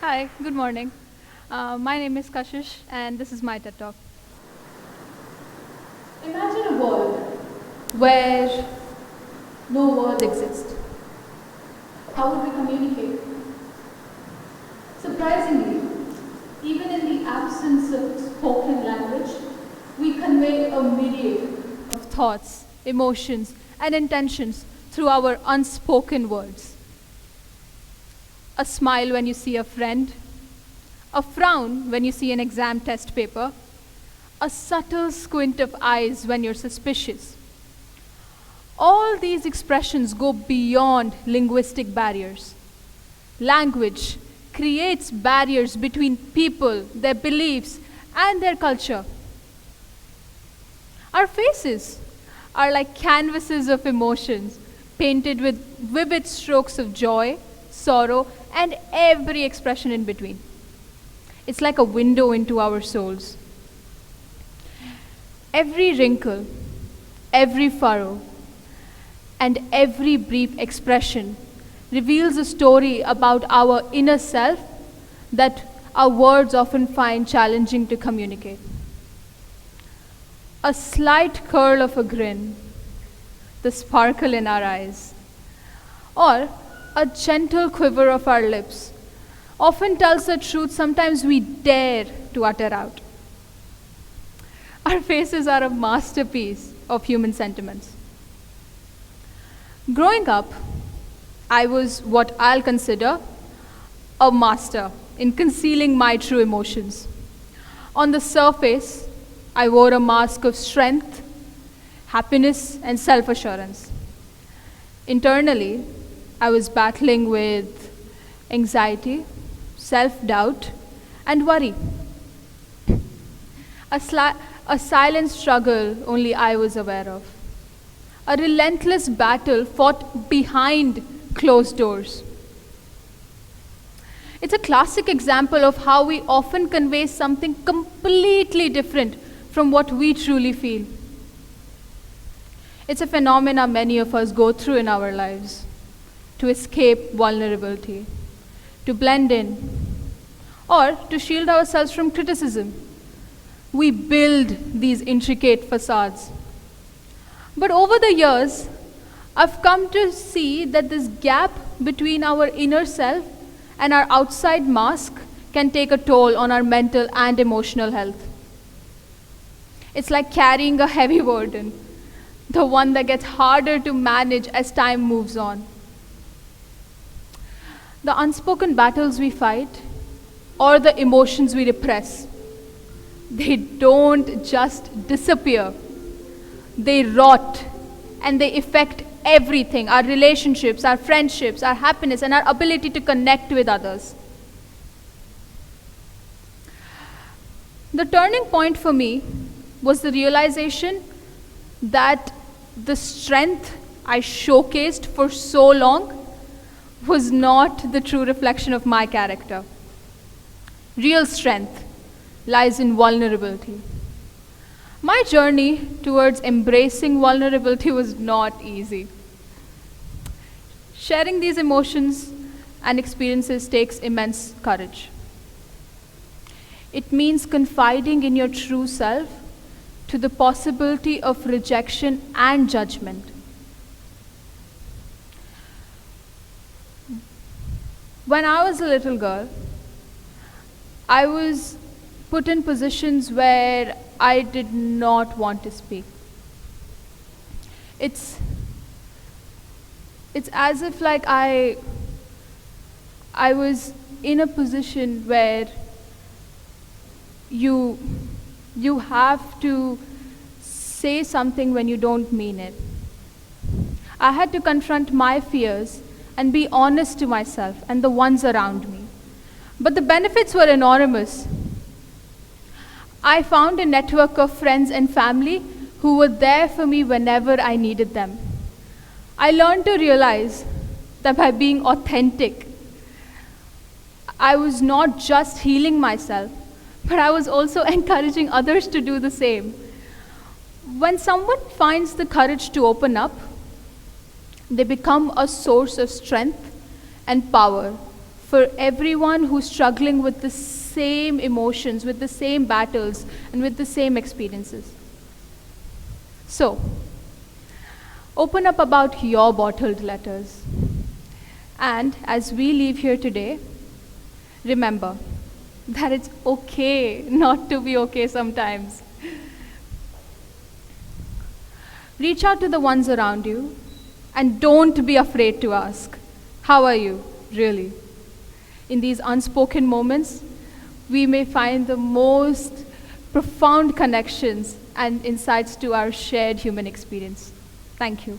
Hi, good morning. My name is Kashish, and this is my TED Talk. Imagine a world where no words exist. How would we communicate? Surprisingly, even in the absence of spoken language, we convey a myriad of thoughts, emotions, and intentions through our unspoken words. A smile when you see a friend, a frown when you see an exam test paper, a subtle squint of eyes when you're suspicious. All these expressions go beyond linguistic barriers. Language creates barriers between people, their beliefs, and their culture. Our faces are like canvases of emotions, painted with vivid strokes of joy, sorrow, and every expression in between. It's like a window into our souls. Every wrinkle, every furrow, and every brief expression reveals a story about our inner self that our words often find challenging to communicate. A slight curl of a grin, the sparkle in our eyes, or a gentle quiver of our lips often tells the truth sometimes we dare to utter out. Our faces are a masterpiece of human sentiments. Growing up, I was what I'll consider a master in concealing my true emotions. On the surface, I wore a mask of strength, happiness, and self-assurance. Internally, I was battling with anxiety, self-doubt, and worry. A silent struggle only I was aware of. A relentless battle fought behind closed doors. It's a classic example of how we often convey something completely different from what we truly feel. It's a phenomena many of us go through in our lives. To escape vulnerability, to blend in, or to shield ourselves from criticism. We build these intricate facades. But over the years, I've come to see that this gap between our inner self and our outside mask can take a toll on our mental and emotional health. It's like carrying a heavy burden, the one that gets harder to manage as time moves on. The unspoken battles we fight, or the emotions we repress, they don't just disappear. They rot, and they affect everything, our relationships, our friendships, our happiness, and our ability to connect with others. The turning point for me was the realization that the strength I showcased for so long was not the true reflection of my character. Real strength lies in vulnerability. My journey towards embracing vulnerability was not easy. Sharing these emotions and experiences takes immense courage. It means confiding in your true self to the possibility of rejection and judgment. When I was a little girl, I was put in positions where I did not want to speak. It's as if like I was in a position where you have to say something when you don't mean it. I had to confront my fears and be honest to myself and the ones around me. But the benefits were enormous. I found a network of friends and family who were there for me whenever I needed them. I learned to realize that by being authentic, I was not just healing myself, but I was also encouraging others to do the same. When someone finds the courage to open up, they become a source of strength and power for everyone who's struggling with the same emotions, with the same battles, and with the same experiences. So, open up about your bottled letters. And as we leave here today, remember that it's okay not to be okay sometimes. Reach out to the ones around you and don't be afraid to ask, how are you, really? In these unspoken moments, we may find the most profound connections and insights to our shared human experience. Thank you.